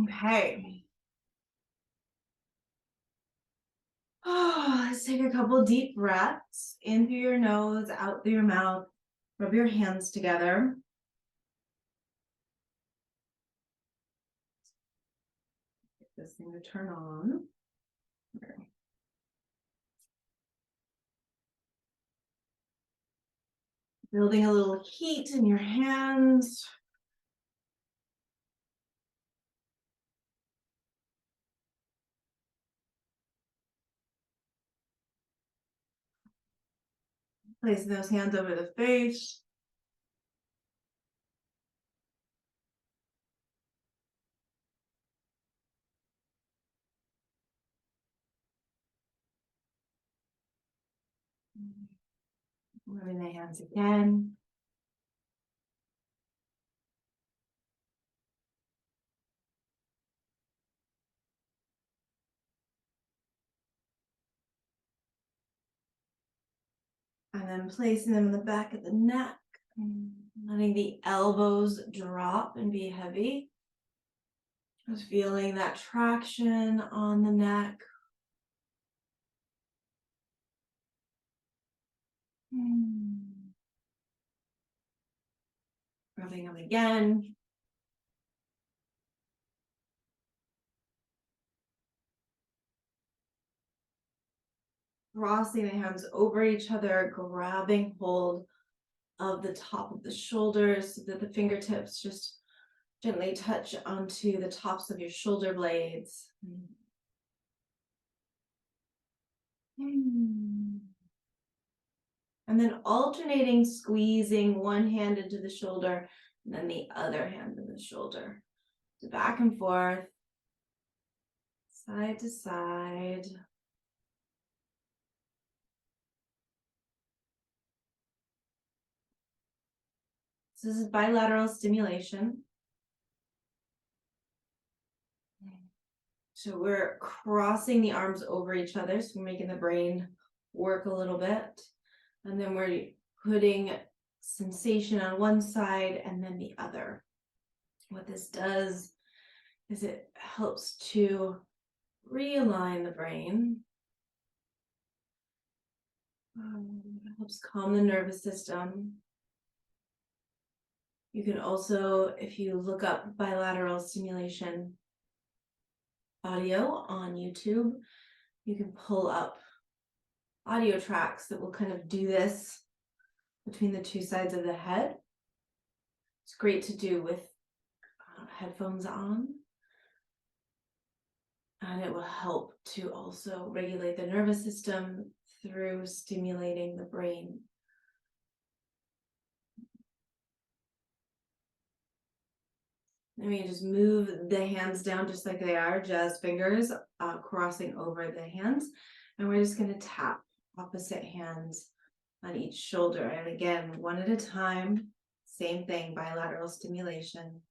Okay. Oh, let's take a couple deep breaths in through your nose, out through your mouth. Rub your hands together. Get this thing to turn on. Building a little heat in your hands. Placing those hands over the face. Moving the hands again. And then placing them in the back of the neck. Letting the elbows drop and be heavy. Just feeling that traction on the neck. Rubbing them again. Crossing the hands over each other, grabbing hold of the top of the shoulders so that the fingertips just gently touch onto the tops of your shoulder blades. And then alternating, squeezing one hand into the shoulder and then the other hand in the shoulder. So back and forth, side to side. So this is bilateral stimulation. So we're crossing the arms over each other, so we're making the brain work a little bit. And then we're putting sensation on one side and then the other. What this does is it helps to realign the brain. It helps calm the nervous system. You can also, if you look up bilateral stimulation audio on YouTube, you can pull up audio tracks that will kind of do this between the two sides of the head. It's great to do with headphones on. And it will help to also regulate the nervous system through stimulating the brain. And we just move the hands down just like they are, just fingers crossing over the hands. And we're just going to tap opposite hands on each shoulder. And again, one at a time, same thing, bilateral stimulation.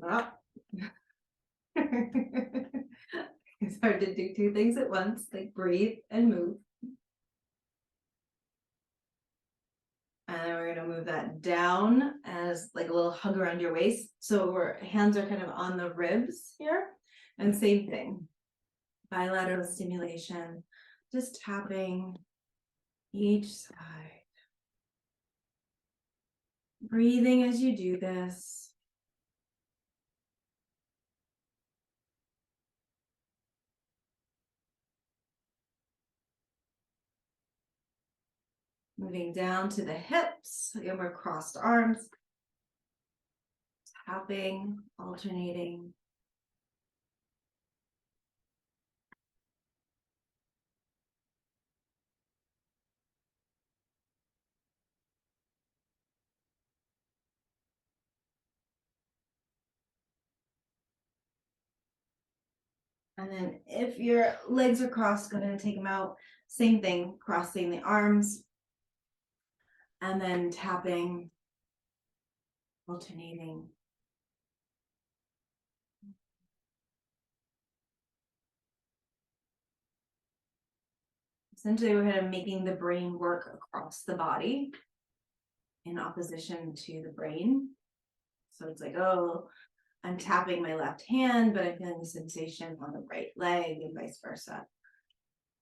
Oh. It's hard to do two things at once, like breathe and move. And then we're going to move that down as like a little hug around your waist. So our hands are kind of on the ribs here. And same thing, bilateral stimulation, just tapping each side. Breathing as you do this. Moving down to the hips, again, we're crossed arms. Tapping, alternating. And then if your legs are crossed, go ahead and take them out. Same thing, crossing the arms. And then tapping, alternating. Essentially, we're kind of making the brain work across the body in opposition to the brain. So it's like, oh, I'm tapping my left hand, but I'm feeling the sensation on the right leg and vice versa.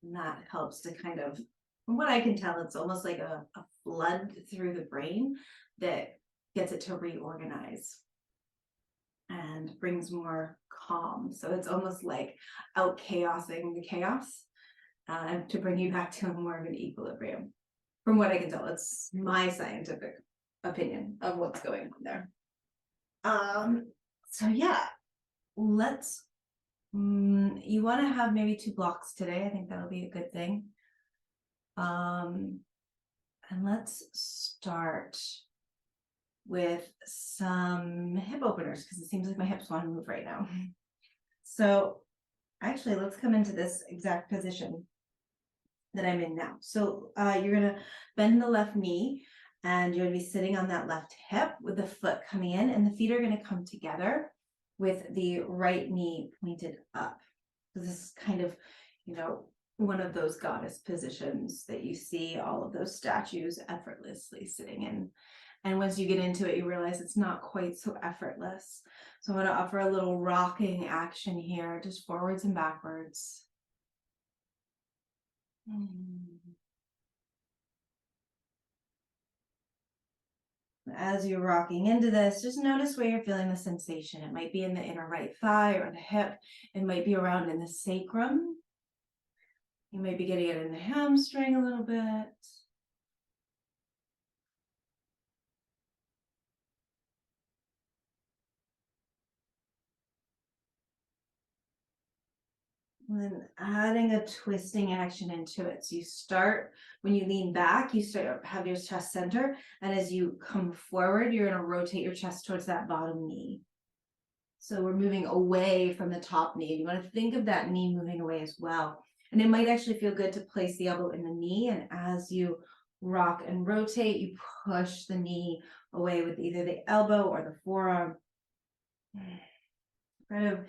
And that helps to kind of, from what I can tell, it's almost like a flood through the brain that gets it to reorganize and brings more calm. So it's almost like out chaosing the chaos to bring you back to more of an equilibrium. From what I can tell, it's my scientific opinion of what's going on there. So yeah, let's, you want to have maybe 2 blocks today. I think that'll be a good thing. And let's start with some hip openers because it seems like my hips want to move right now. So actually, let's come into this exact position that I'm in now. So you're gonna bend the left knee and you're gonna be sitting on that left hip with the foot coming in, and the feet are gonna come together with the right knee pointed up. So this is kind of, you know, one of those goddess positions that you see all of those statues effortlessly sitting in. And once you get into it, you realize it's not quite so effortless. So I'm going to offer a little rocking action here, just forwards and backwards. As you're rocking into this, just notice where you're feeling the sensation. It might be in the inner right thigh or the hip. It might be around in the sacrum. You might be getting it in the hamstring a little bit. And then adding a twisting action into it. So you start, when you lean back, you start have your chest center. And as you come forward, you're going to rotate your chest towards that bottom knee. So we're moving away from the top knee. You want to think of that knee moving away as well. And it might actually feel good to place the elbow in the knee. And as you rock and rotate, you push the knee away with either the elbow or the forearm. Kind of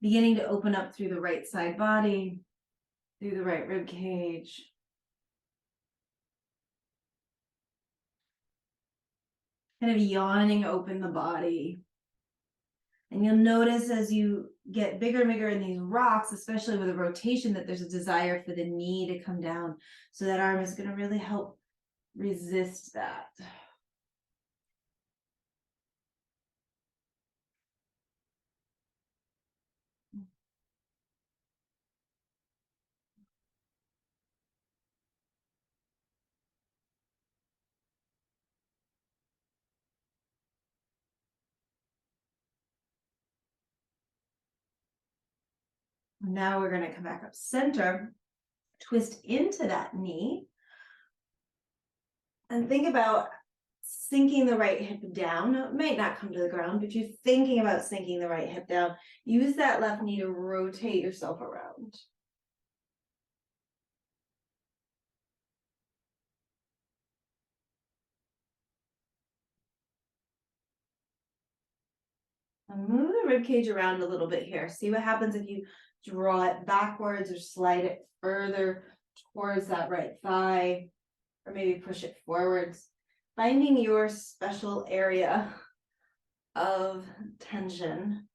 beginning to open up through the right side body, through the right rib cage. Kind of yawning open the body. And you'll notice as you get bigger and bigger in these rocks, especially with a rotation, that there's a desire for the knee to come down. So that arm is going to really help resist that. Now we're going to come back up center, twist into that knee, and think about sinking the right hip down. It might not come to the ground, but you're thinking about sinking the right hip down. Use that left knee to rotate yourself around. And move the rib cage around a little bit here. See what happens if you draw it backwards or slide it further towards that right thigh, or maybe push it forwards. Finding your special area of tension.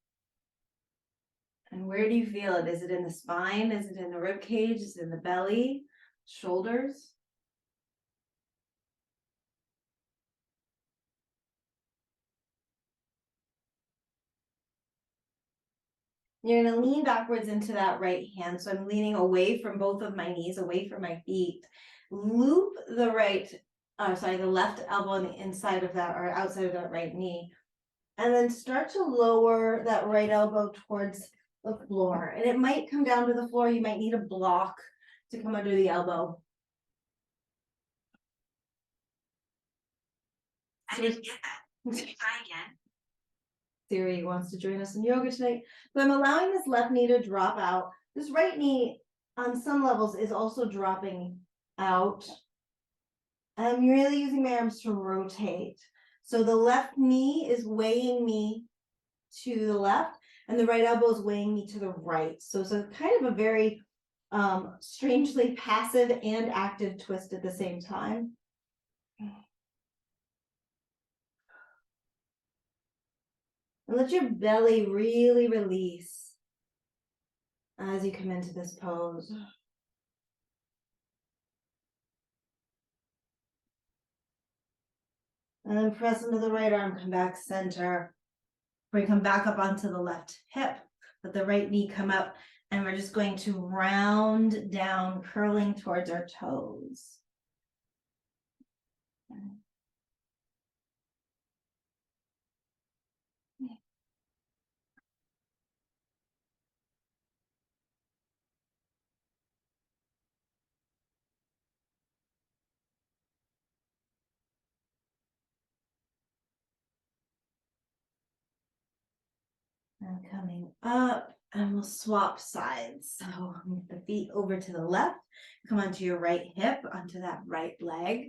And where do you feel it? Is it in the spine? Is it in the rib cage? Is it in the belly? Shoulders? You're going to lean backwards into that right hand. So I'm leaning away from both of my knees, away from my feet. Loop the the left elbow on the inside of that or outside of that right knee. And then start to lower that right elbow towards the floor. And it might come down to the floor. You might need a block to come under the elbow. I didn't get that. Try again. Siri wants to join us in yoga tonight. So I'm allowing this left knee to drop out. This right knee on some levels is also dropping out. I'm really using my arms to rotate. So the left knee is weighing me to the left and the right elbow is weighing me to the right. So it's a kind of a very strangely passive and active twist at the same time. And let your belly really release as you come into this pose. And then press into the right arm, come back center. Bring come back up onto the left hip, let the right knee come up, and we're just going to round down, curling towards our toes. And coming up, and we'll swap sides. So move the feet over to the left, come onto your right hip, onto that right leg.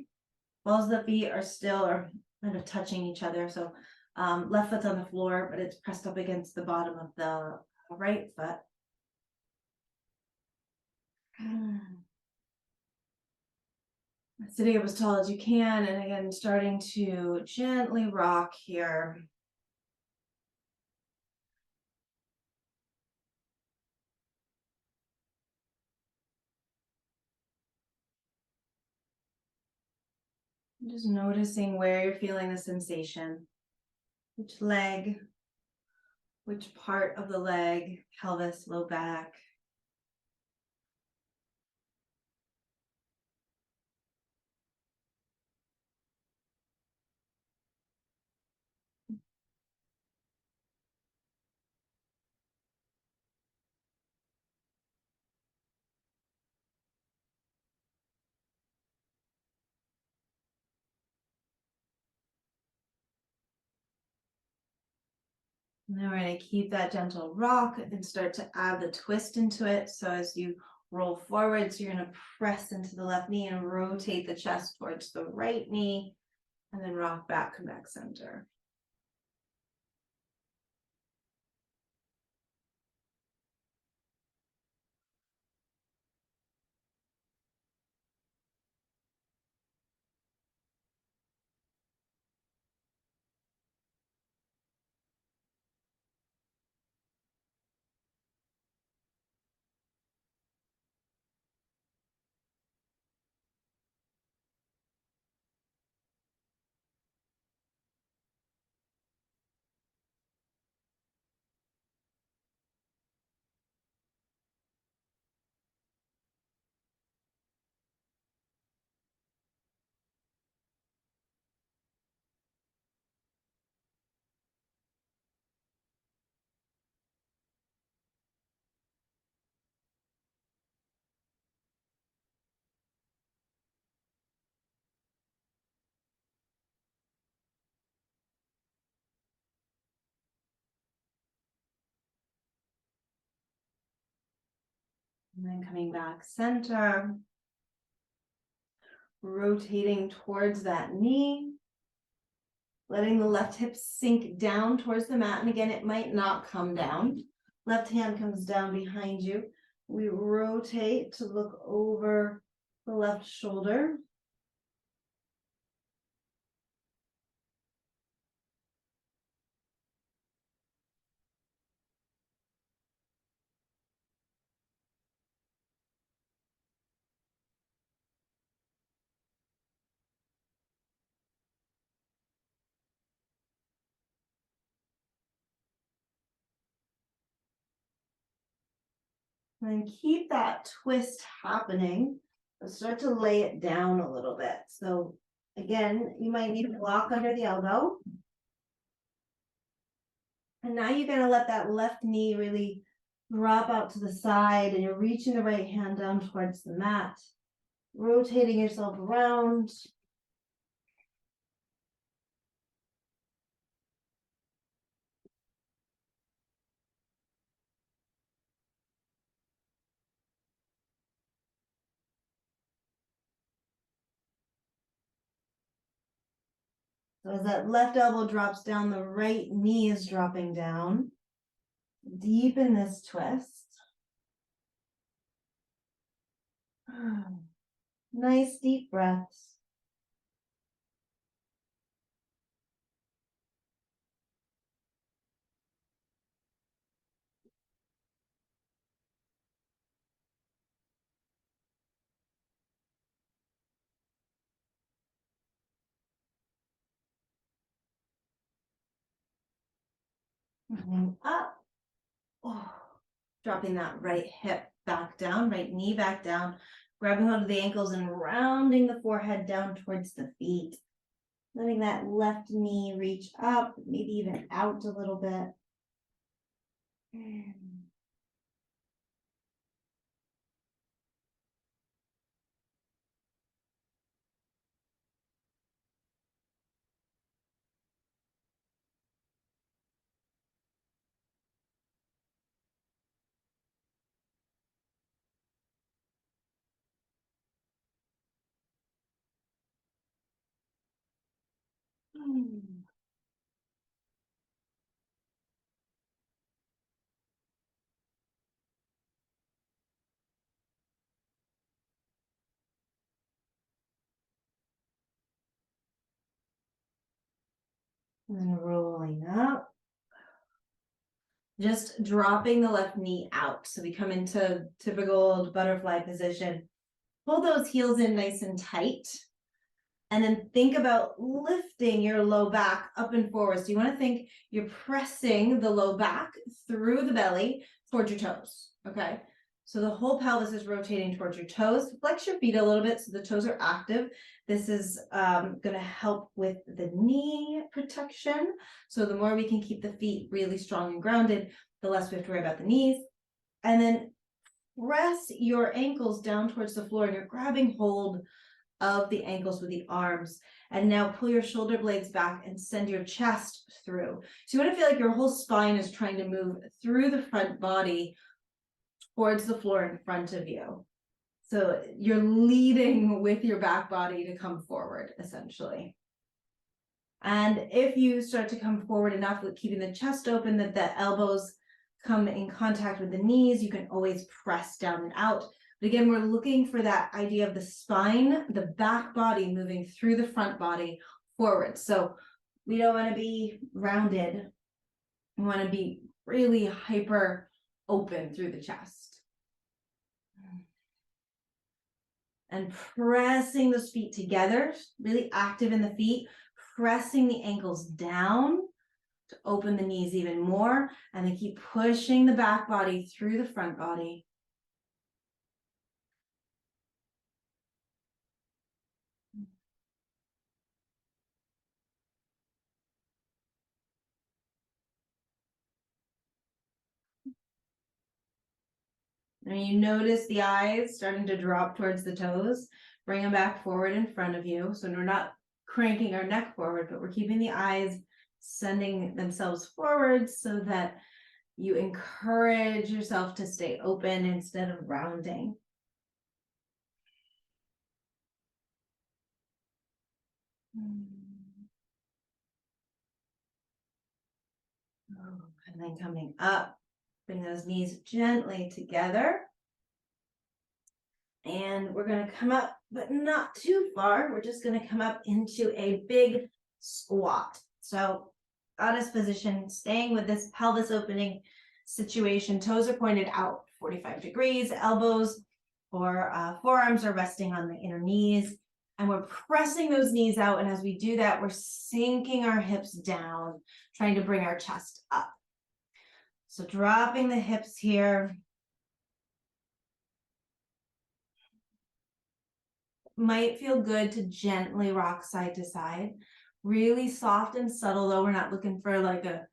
Balls of the feet are still or kind of touching each other. So left foot's on the floor, but it's pressed up against the bottom of the right foot. Sitting up as tall as you can, and again, starting to gently rock here. Just noticing where you're feeling the sensation. Which leg, which part of the leg, pelvis, low back. And then we're going to keep that gentle rock and start to add the twist into it. So as you roll forwards, you're going to press into the left knee and rotate the chest towards the right knee, and then rock back, come back center. And then coming back center, rotating towards that knee, letting the left hip sink down towards the mat. And again, it might not come down. Left hand comes down behind you. We rotate to look over the left shoulder. And keep that twist happening. But start to lay it down a little bit. So again, you might need a block under the elbow. And now you're going to let that left knee really drop out to the side, and you're reaching the right hand down towards the mat, rotating yourself around. So as that left elbow drops down, the right knee is dropping down. Deepen this twist. Nice deep breaths. Coming up. Oh, dropping that right hip back down, right knee back down, grabbing hold of the ankles and rounding the forehead down towards the feet. Letting that left knee reach up, maybe even out a little bit. And rolling up. Just dropping the left knee out. So we come into typical butterfly position. Pull those heels in nice and tight. And then think about lifting your low back up and forward. So you want to think you're pressing the low back through the belly towards your toes. Okay. So the whole pelvis is rotating towards your toes. Flex your feet a little bit so the toes are active. This is going to help with the knee protection. So the more we can keep the feet really strong and grounded, the less we have to worry about the knees. And then press your ankles down towards the floor and you're grabbing hold of the ankles with the arms. And now pull your shoulder blades back and send your chest through. So you want to feel like your whole spine is trying to move through the front body towards the floor in front of you. So you're leading with your back body to come forward, essentially. And if you start to come forward enough with keeping the chest open, that the elbows come in contact with the knees, you can always press down and out. But again, we're looking for that idea of the spine, the back body moving through the front body forward. So we don't want to be rounded. We want to be really hyper open through the chest. And pressing those feet together, really active in the feet, pressing the ankles down to open the knees even more, and then keep pushing the back body through the front body. And you notice the eyes starting to drop towards the toes, bring them back forward in front of you. So we're not cranking our neck forward, but we're keeping the eyes sending themselves forward so that you encourage yourself to stay open instead of rounding. And then coming up, bring those knees gently together. And we're going to come up, but not too far. We're just going to come up into a big squat. So goddess position, staying with this pelvis opening situation. Toes are pointed out 45 degrees, elbows or forearms are resting on the inner knees. And we're pressing those knees out. And as we do that, we're sinking our hips down, trying to bring our chest up. So dropping the hips here. Might feel good to gently rock side to side. Really soft and subtle, though. We're not looking for like a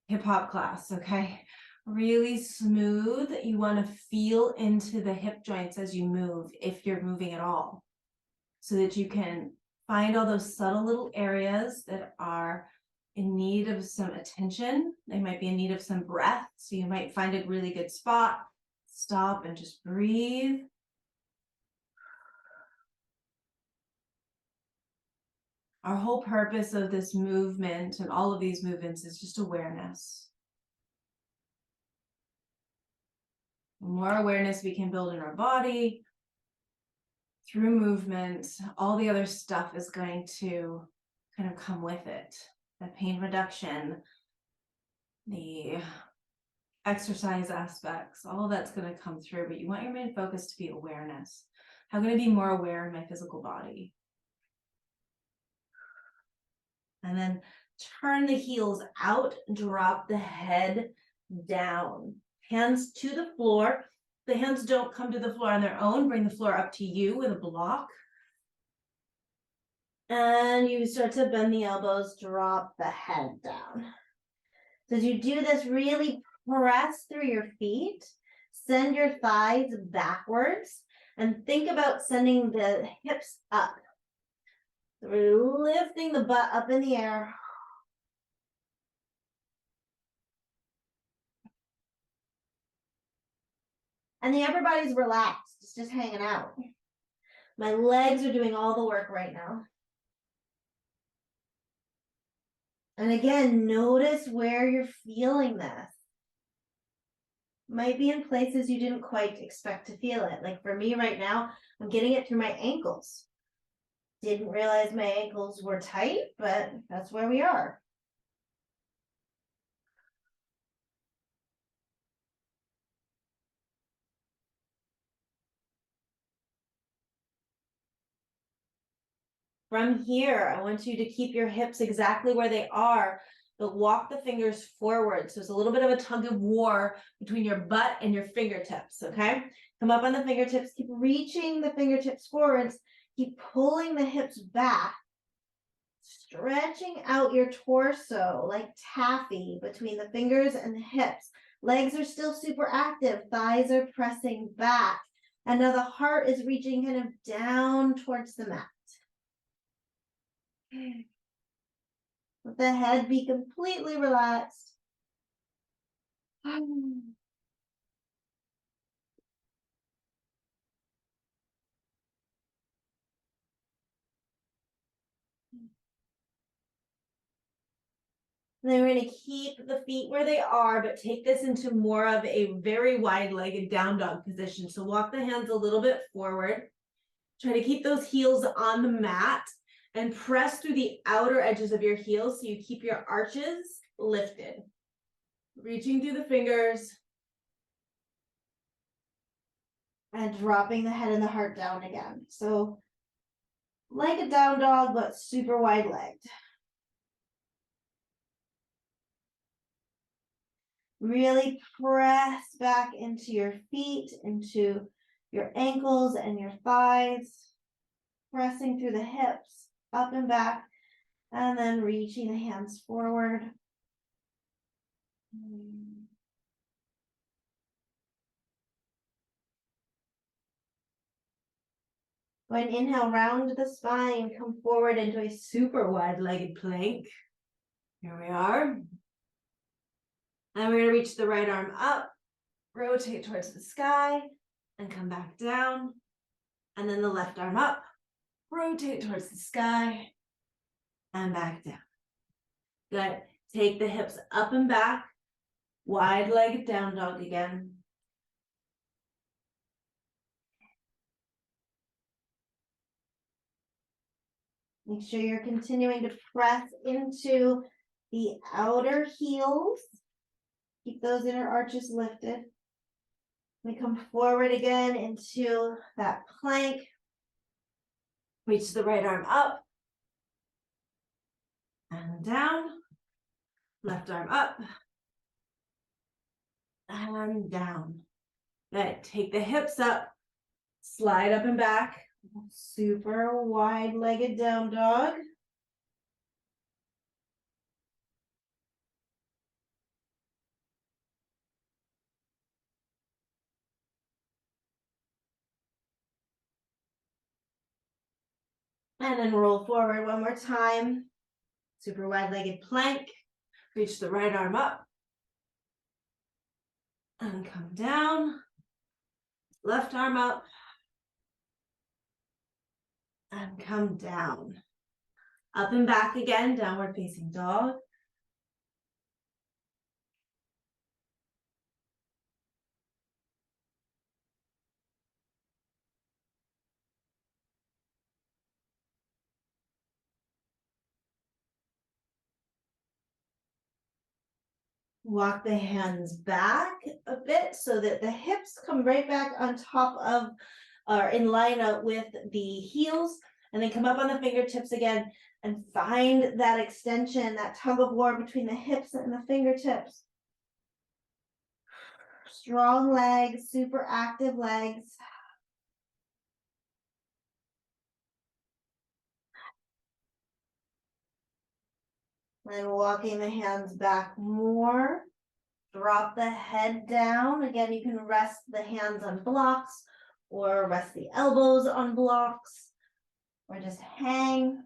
hip hop class, okay? Really smooth. You want to feel into the hip joints as you move, if you're moving at all, so that you can find all those subtle little areas that are in need of some attention. They might be in need of some breath. So you might find a really good spot. Stop and just breathe. Our whole purpose of this movement and all of these movements is just awareness. The more awareness we can build in our body, through movement, all the other stuff is going to kind of come with it. The pain reduction, the exercise aspects, all that's going to come through, but you want your main focus to be awareness. How can I be more aware of my physical body? And then turn the heels out, drop the head down. Hands to the floor. The hands don't come to the floor on their own. Bring the floor up to you with a block. And you start to bend the elbows, drop the head down. So as you do this, really press through your feet. Send your thighs backwards. And think about sending the hips up. So we're lifting the butt up in the air. And the upper body's relaxed. It's just hanging out. My legs are doing all the work right now. And again, notice where you're feeling this. Might be in places you didn't quite expect to feel it. Like for me right now, I'm getting it through my ankles. Didn't realize my ankles were tight, but that's where we are. From here, I want you to keep your hips exactly where they are, but walk the fingers forward. So it's a little bit of a tug of war between your butt and your fingertips, okay? Come up on the fingertips, keep reaching the fingertips forwards, keep pulling the hips back, stretching out your torso like taffy between the fingers and the hips. Legs are still super active, thighs are pressing back, and now the heart is reaching kind of down towards the mat. Let the head be completely relaxed. And then we're going to keep the feet where they are, but take this into more of a very wide-legged down dog position. So walk the hands a little bit forward. Try to keep those heels on the mat and press through the outer edges of your heels so you keep your arches lifted. Reaching through the fingers. And dropping the head and the heart down again. So like a down dog, but super wide-legged. Really press back into your feet, into your ankles and your thighs. Pressing through the hips, up and back, and then reaching the hands forward. Go ahead and inhale, round the spine, come forward into a super wide-legged plank. Here we are. And we're going to reach the right arm up, rotate towards the sky, and come back down. And then the left arm up, rotate towards the sky, and back down. Good. Take the hips up and back, wide-legged down dog again. Make sure you're continuing to press into the outer heels. Keep those inner arches lifted. We come forward again into that plank. Reach the right arm up and down. Left arm up and down. Good. Take the hips up, slide up and back. Super wide-legged down dog. And then roll forward one more time. Super wide-legged plank. Reach the right arm up. And come down. Left arm up. And come down. Up and back again, downward facing dog. Walk the hands back a bit so that the hips come right back on top of or in line up with the heels, and then come up on the fingertips again and find that extension, that tug of war between the hips and the fingertips. Strong legs, super active legs. Then walking the hands back more. Drop the head down. Again, you can rest the hands on blocks or rest the elbows on blocks or just hang.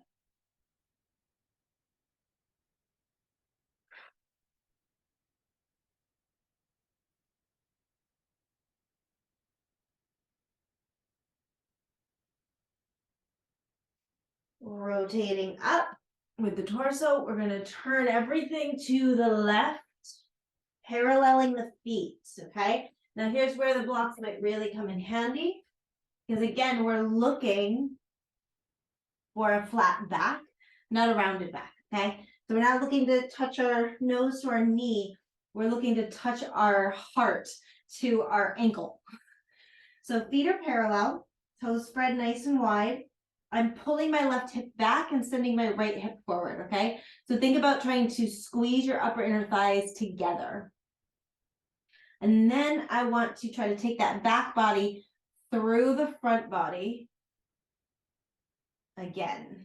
Rotating up with the torso, we're going to turn everything to the left, paralleling the feet, okay? Now here's where the blocks might really come in handy, because again, we're looking for a flat back, not a rounded back, okay? So we're not looking to touch our nose to our knee, we're looking to touch our heart to our ankle. So feet are parallel, toes spread nice and wide. I'm pulling my left hip back and sending my right hip forward, okay? So think about trying to squeeze your upper inner thighs together. And then I want to try to take that back body through the front body again.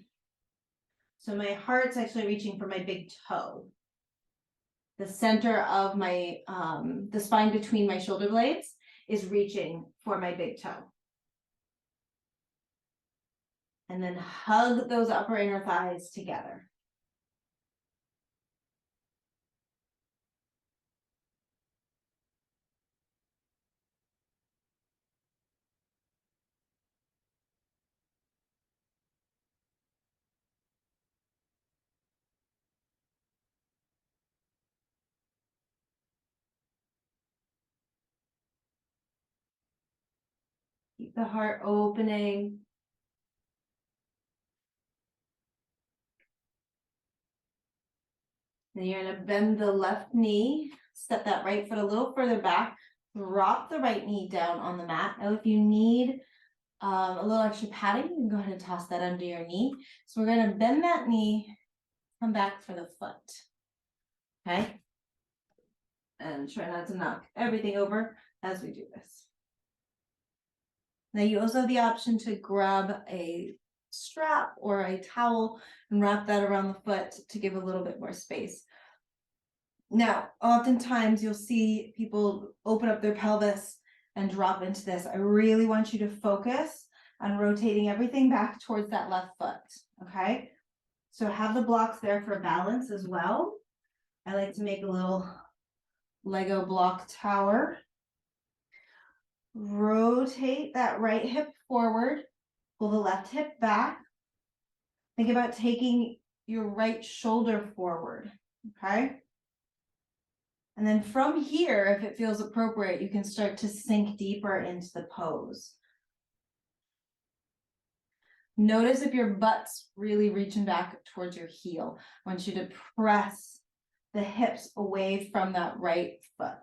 So my heart's actually reaching for my big toe. The center of my, the spine between my shoulder blades is reaching for my big toe. And then hug those upper inner thighs together. Keep the heart opening. Then you're gonna bend the left knee, step that right foot a little further back, drop the right knee down on the mat. Now, if you need a little extra padding, you can go ahead and toss that under your knee. So we're gonna bend that knee, come back for the foot, okay? And try not to knock everything over as we do this. Now you also have the option to grab a strap or a towel and wrap that around the foot to give a little bit more space. Now, oftentimes you'll see people open up their pelvis and drop into this. I really want you to focus on rotating everything back towards that left foot, okay? So have the blocks there for balance as well. I like to make a little Lego block tower. Rotate that right hip forward, pull the left hip back. Think about taking your right shoulder forward, okay? And then from here, if it feels appropriate, you can start to sink deeper into the pose. Notice if your butt's really reaching back towards your heel. I want you to press the hips away from that right foot.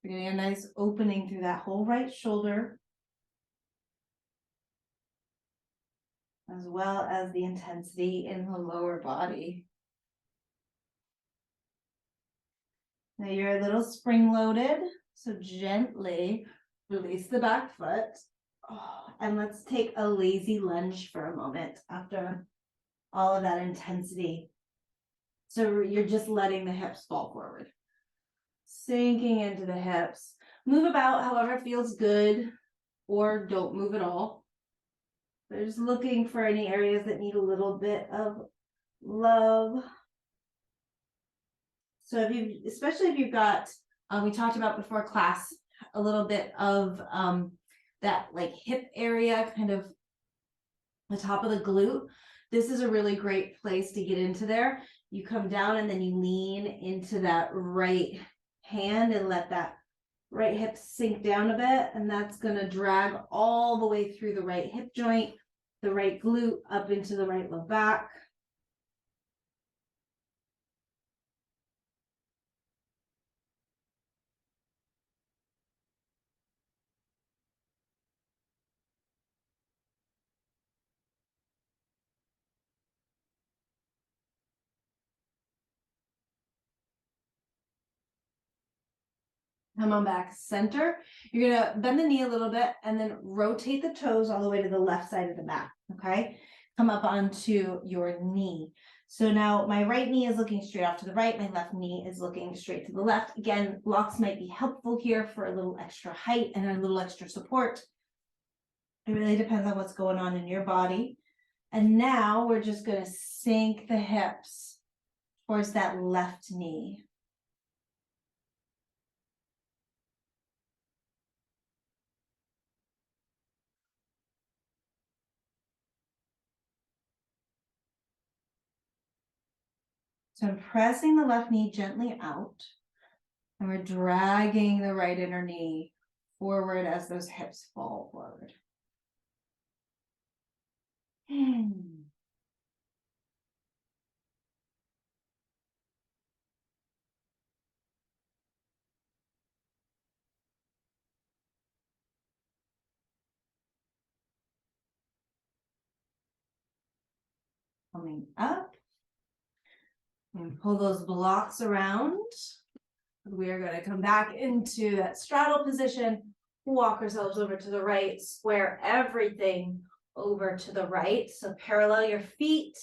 You're getting a nice opening through that whole right shoulder, as well as the intensity in the lower body. Now you're a little spring-loaded, so gently release the back foot. Oh, and let's take a lazy lunge for a moment after all of that intensity. So you're just letting the hips fall forward. Sinking into the hips. Move about however feels good, or don't move at all. But just looking for any areas that need a little bit of love. So if you, especially if you've got, we talked about before class, a little bit of that like hip area, kind of the top of the glute. This is a really great place to get into there. You come down and then you lean into that right hand and let that right hip sink down a bit, and that's gonna drag all the way through the right hip joint, the right glute up into the right low back. Come on back center. You're gonna bend the knee a little bit and then rotate the toes all the way to the left side of the mat, okay? Come up onto your knee. So now my right knee is looking straight off to the right, my left knee is looking straight to the left. Again, blocks might be helpful here for a little extra height and a little extra support. It really depends on what's going on in your body. And now we're just gonna sink the hips towards that left knee. So I'm pressing the left knee gently out, and we're dragging the right inner knee forward as those hips fall forward. Coming up, and pull those blocks around. We are going to come back into that straddle position, walk ourselves over to the right, square everything over to the right. So parallel your feet.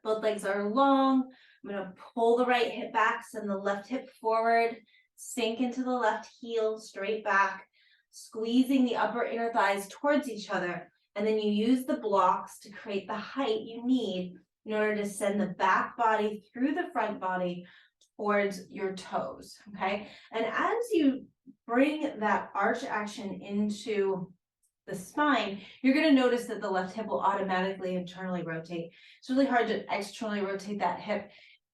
Both legs are long. I'm going to pull the right hip back, send the left hip forward, sink into the left heel, straight back, squeezing the upper inner thighs towards each other. And then you use the blocks to create the height you need in order to send the back body through the front body towards your toes, okay? And as you bring that arch action into the spine, you're going to notice that the left hip will automatically internally rotate. It's really hard to externally rotate that hip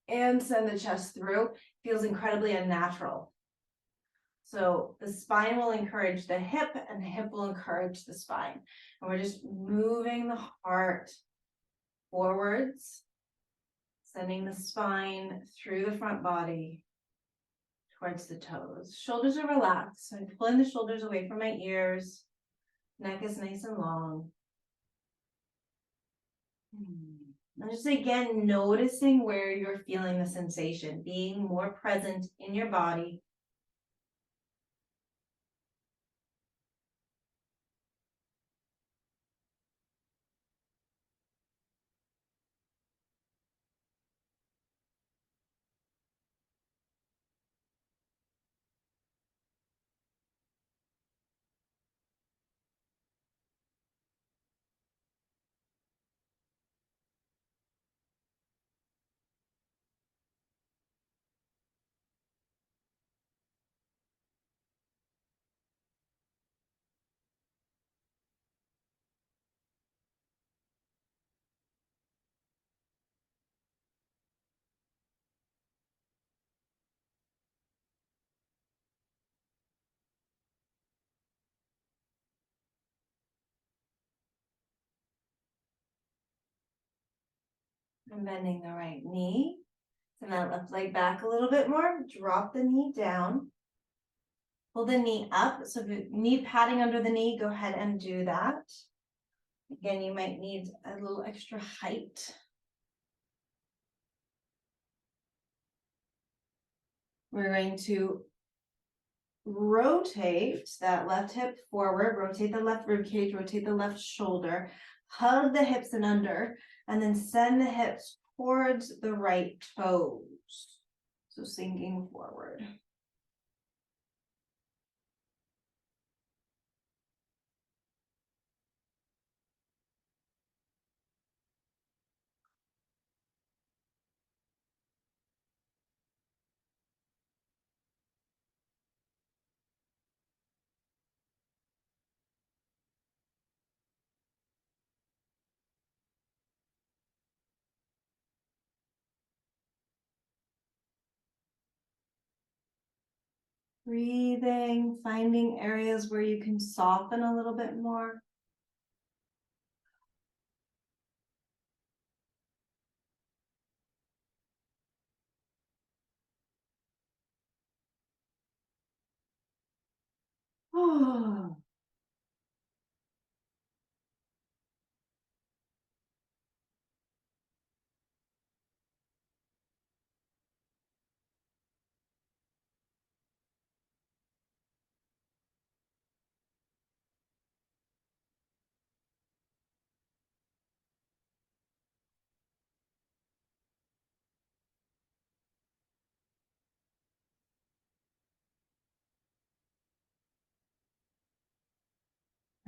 and send the chest through. It feels incredibly unnatural. So the spine will encourage the hip and the hip will encourage the spine. And we're just moving the heart forwards, sending the spine through the front body towards the toes. Shoulders are relaxed. So I'm pulling the shoulders away from my ears. Neck is nice and long. And just again, noticing where you're feeling the sensation, being more present in your body. And bending the right knee. Send that left leg back a little bit more. Drop the knee down. Pull the knee up. So if you need padding under the knee, go ahead and do that. Again, you might need a little extra height. We're going to rotate that left hip forward, rotate the left rib cage, rotate the left shoulder, hug the hips and under, and then send the hips towards the right toes. So sinking forward. Breathing, finding areas where you can soften a little bit more. Oh.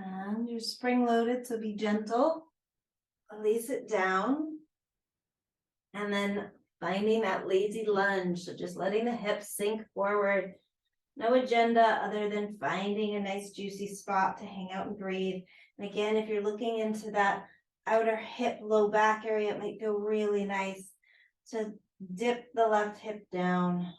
And you're spring loaded, so be gentle. Release it down. And then finding that lazy lunge. So just letting the hips sink forward. No agenda other than finding a nice juicy spot to hang out and breathe. And again, if you're looking into that outer hip, low back area, it might feel really nice to dip the left hip down.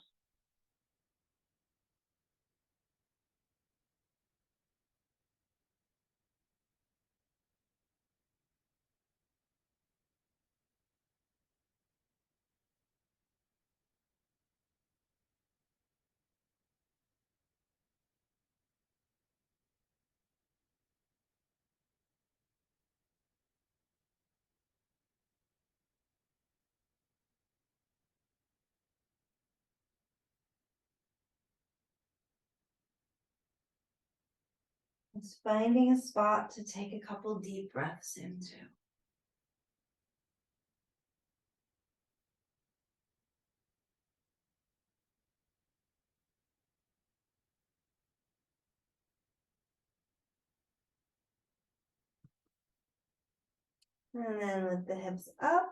Just finding a spot to take a couple deep breaths into. And then lift the hips up,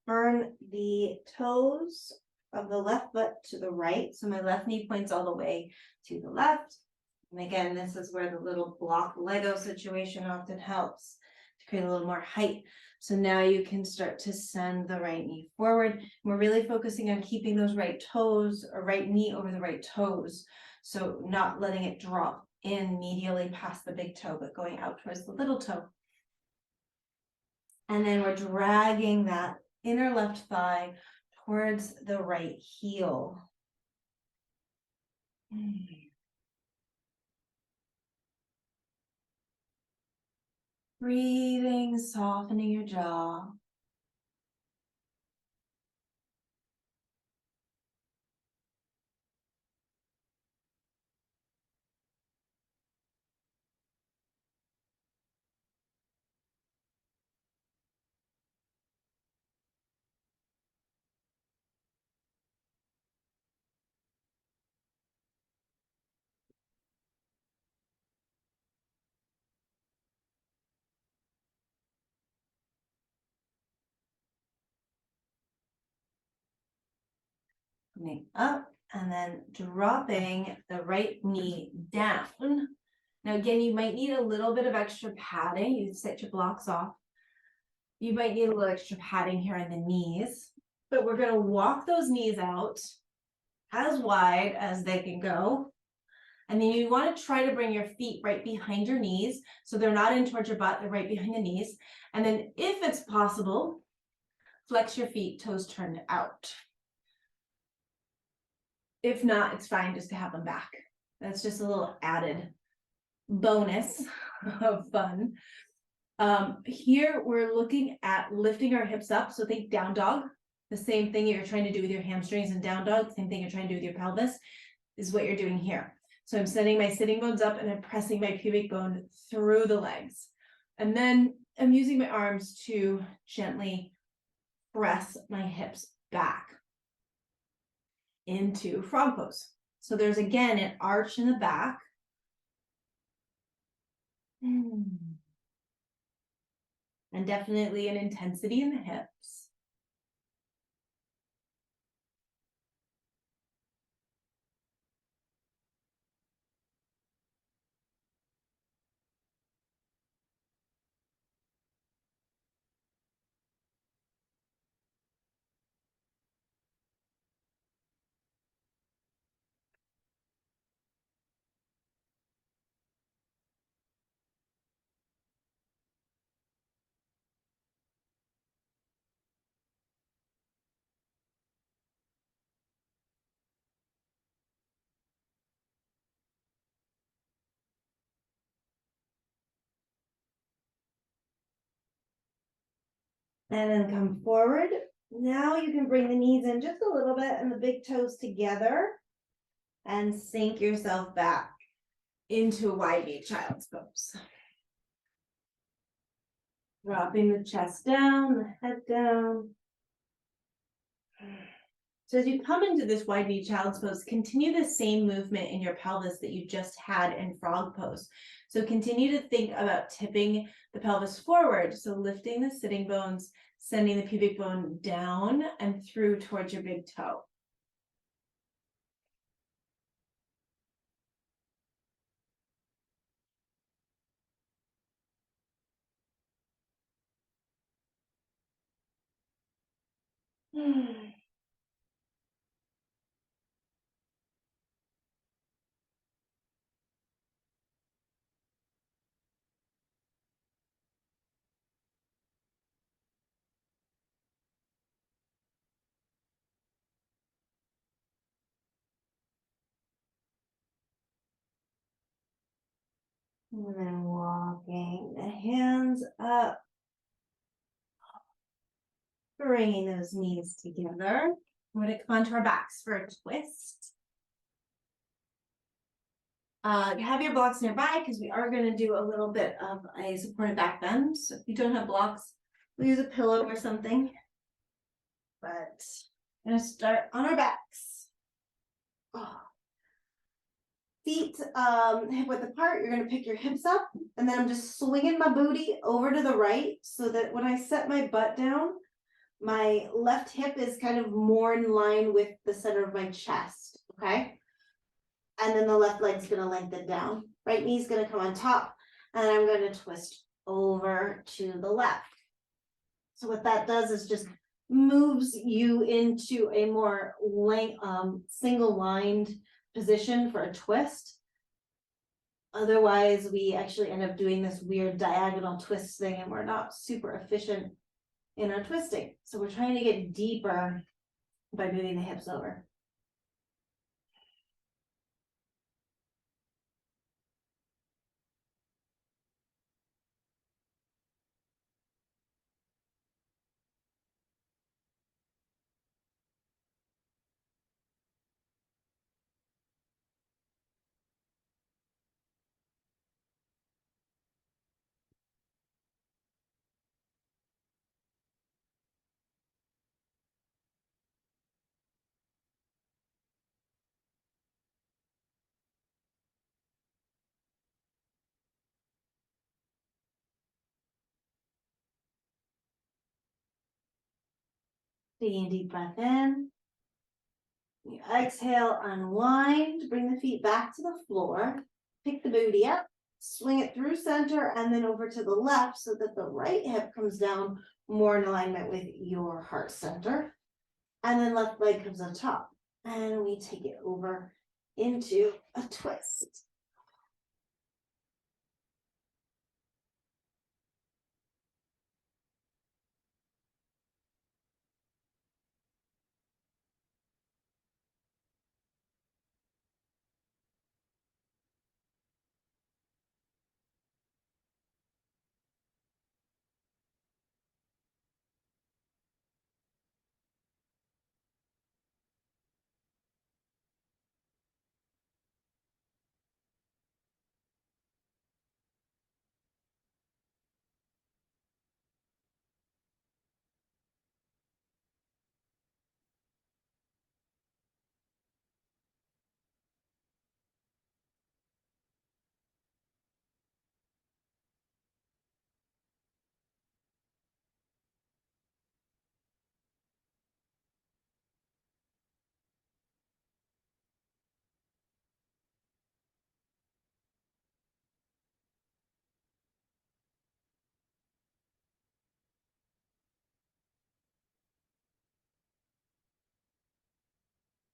turn the toes of the left foot to the right. So my left knee points all the way to the left. And again, this is where the little block Lego situation often helps to create a little more height. So now you can start to send the right knee forward. We're really focusing on keeping those right toes or right knee over the right toes. So not letting it drop in medially past the big toe, but going out towards the little toe. And then we're dragging that inner left thigh towards the right heel. Breathing, softening your jaw. Coming up and then dropping the right knee down. Now again, you might need a little bit of extra padding. You set your blocks off. You might need a little extra padding here on the knees, but we're gonna walk those knees out as wide as they can go. And then you want to try to bring your feet right behind your knees. So they're not in towards your butt, they're right behind the knees. And then if it's possible, flex your feet, toes turned out. If not, it's fine just to have them back. That's just a little added bonus of fun. Here we're looking at lifting our hips up. So think down dog. The same thing you're trying to do with your hamstrings and down dog, same thing you're trying to do with your pelvis is what you're doing here. So I'm sending my sitting bones up and I'm pressing my pubic bone through the legs. And then I'm using my arms to gently press my hips back into frog pose. So there's again an arch in the back. And definitely an intensity in the hips. And then come forward. Now you can bring the knees in just a little bit and the big toes together. And sink yourself back. Into a wide V child's pose. Dropping the chest down, the head down. So as you come into this wide V child's pose, continue the same movement in your pelvis that you just had in frog pose. So continue to think about tipping the pelvis forward. So lifting the sitting bones, sending the pubic bone down and through towards your big toe. And then walking the hands up. Bringing those knees together. We're gonna come onto our backs for a twist. Have your blocks nearby because we are gonna do a little bit of a supported back bend. So if you don't have blocks, we'll use a pillow or something. But I'm gonna start on our backs. Oh. Feet hip width apart. You're gonna pick your hips up, and then I'm just swinging my booty over to the right so that when I set my butt down, my left hip is kind of more in line with the center of my chest. Okay. And then the left leg's gonna lengthen down. Right knee's gonna come on top, and I'm gonna twist over to the left. So what that does is just moves you into a more single lined position for a twist. Otherwise, we actually end up doing this weird diagonal twist thing, and we're not super efficient in our twisting. So we're trying to get deeper by moving the hips over. Taking a deep breath in. You exhale, unwind, bring the feet back to the floor, pick the booty up, swing it through center and then over to the left so that the right hip comes down more in alignment with your heart center. And then left leg comes on top. And we take it over into a twist.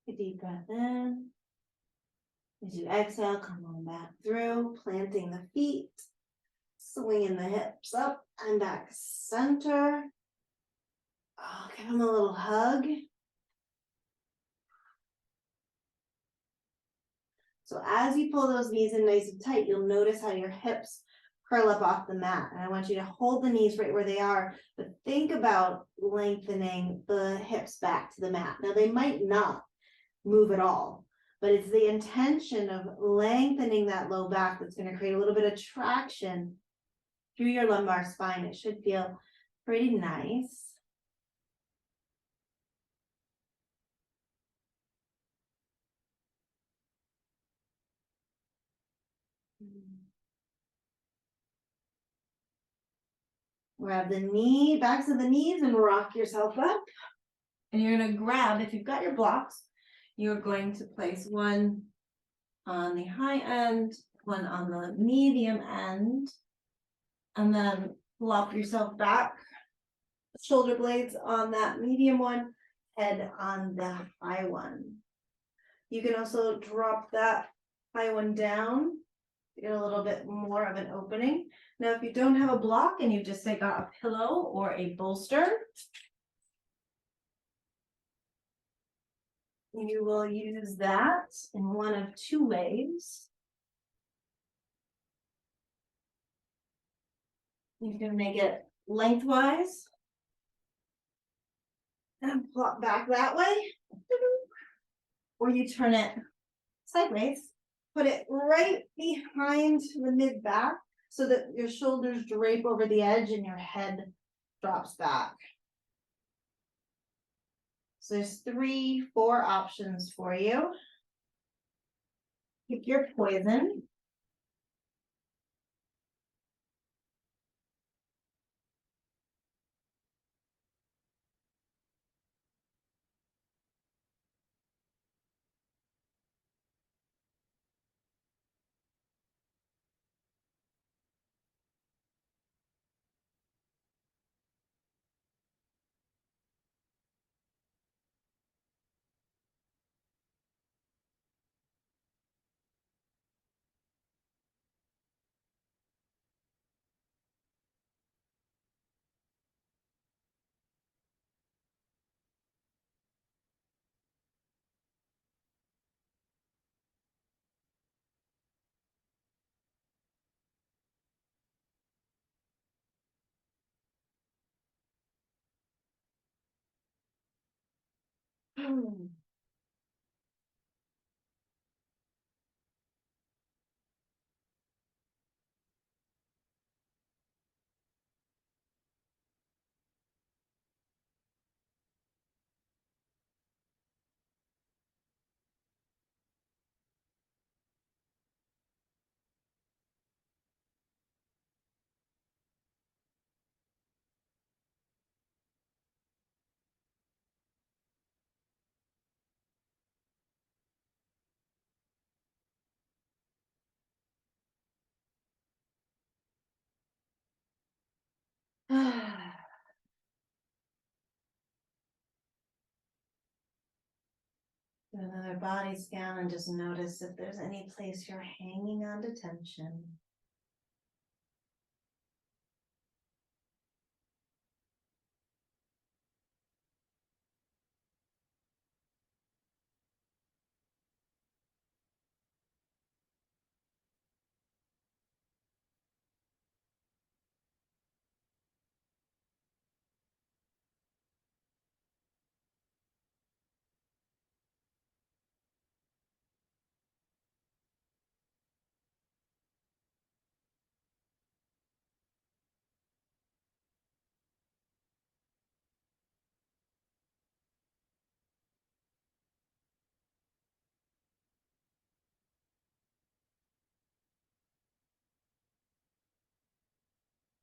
A deep breath in. As you exhale, come on back through, planting the feet, swinging the hips up and back center. Oh, give them a little hug. So as you pull those knees in nice and tight, you'll notice how your hips curl up off the mat. And I want you to hold the knees right where they are, but think about lengthening the hips back to the mat. Now, they might not move at all, but it's the intention of lengthening that low back that's going to create a little bit of traction through your lumbar spine. It should feel pretty nice. Grab the knee, backs of the knees, and rock yourself up. And you're gonna grab, if you've got your blocks, you're going to place one on the high end, one on the medium end, and then flop yourself back. Shoulder blades on that medium one, head on the high one. You can also drop that high one down, get a little bit more of an opening. Now, if you don't have a block and you just say got a pillow or a bolster, you will use that in one of two ways. You can make it lengthwise and plop back that way, or you turn it sideways, put it right behind the mid back so that your shoulders drape over the edge and your head drops back. So there's 3, 4 options for you. Pick your poison. Do another body scan and just notice if there's any place you're hanging on to tension.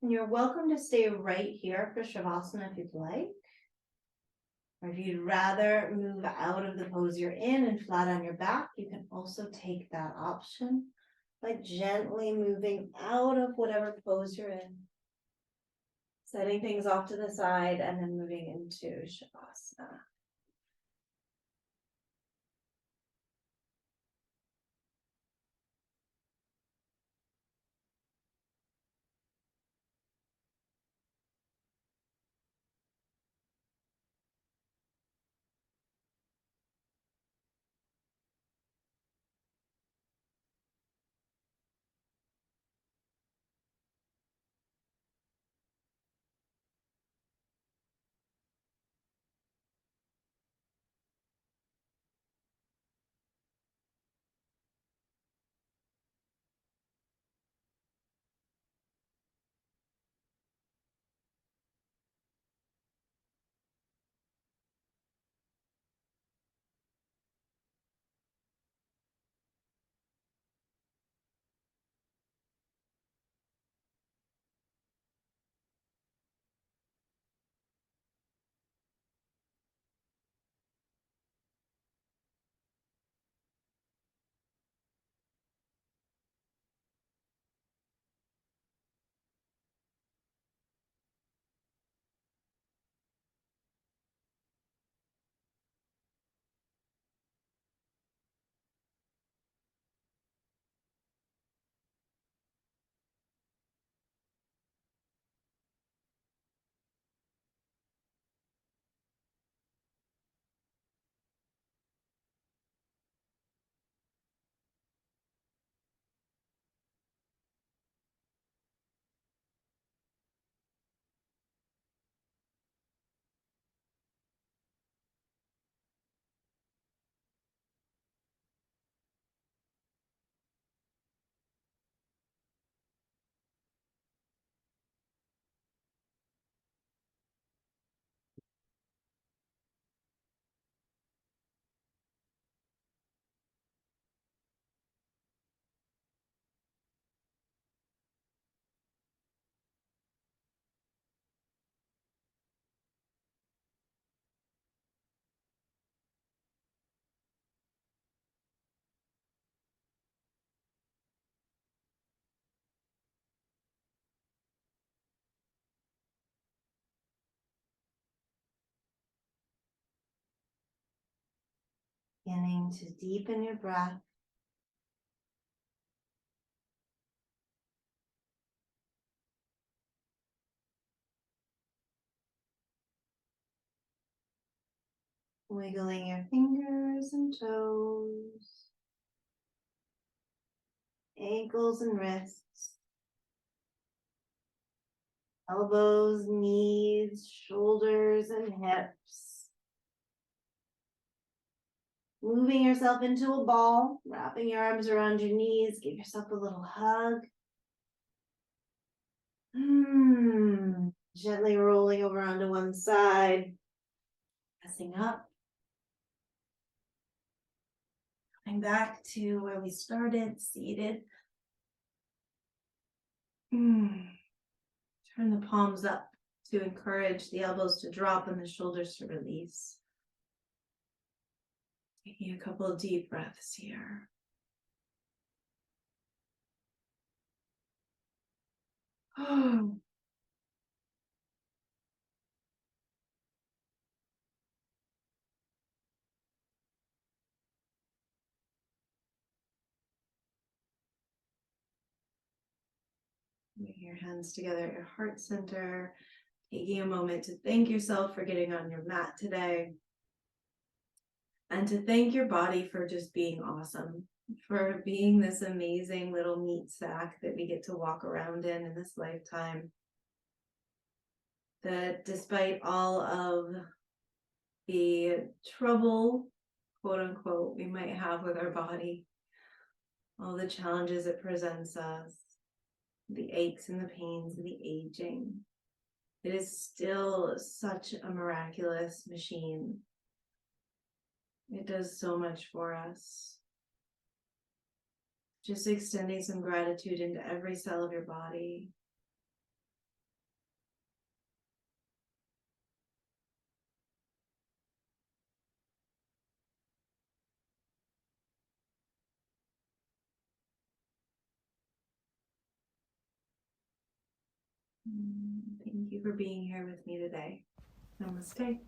And you're welcome to stay right here for Shavasana if you'd like. Or if you'd rather move out of the pose you're in and flat on your back, you can also take that option by gently moving out of whatever pose you're in. Setting things off to the side and then moving into Shavasana. Beginning to deepen your breath. Wiggling your fingers and toes, ankles and wrists, elbows, knees, shoulders, and hips. Moving yourself into a ball, wrapping your arms around your knees, give yourself a little hug. Gently rolling over onto one side, pressing up. Coming back to where we started, seated. Turn the palms up to encourage the elbows to drop and the shoulders to release. Taking a couple of deep breaths here. Bring your hands together at your heart center. Taking a moment to thank yourself for getting on your mat today. And to thank your body for just being awesome, for being this amazing little meat sack that we get to walk around in this lifetime. That despite all of the trouble, quote unquote, we might have with our body, all the challenges it presents us, the aches and the pains and the aging, it is still such a miraculous machine. It does so much for us. Just extending some gratitude into every cell of your body. Thank you for being here with me today. Namaste.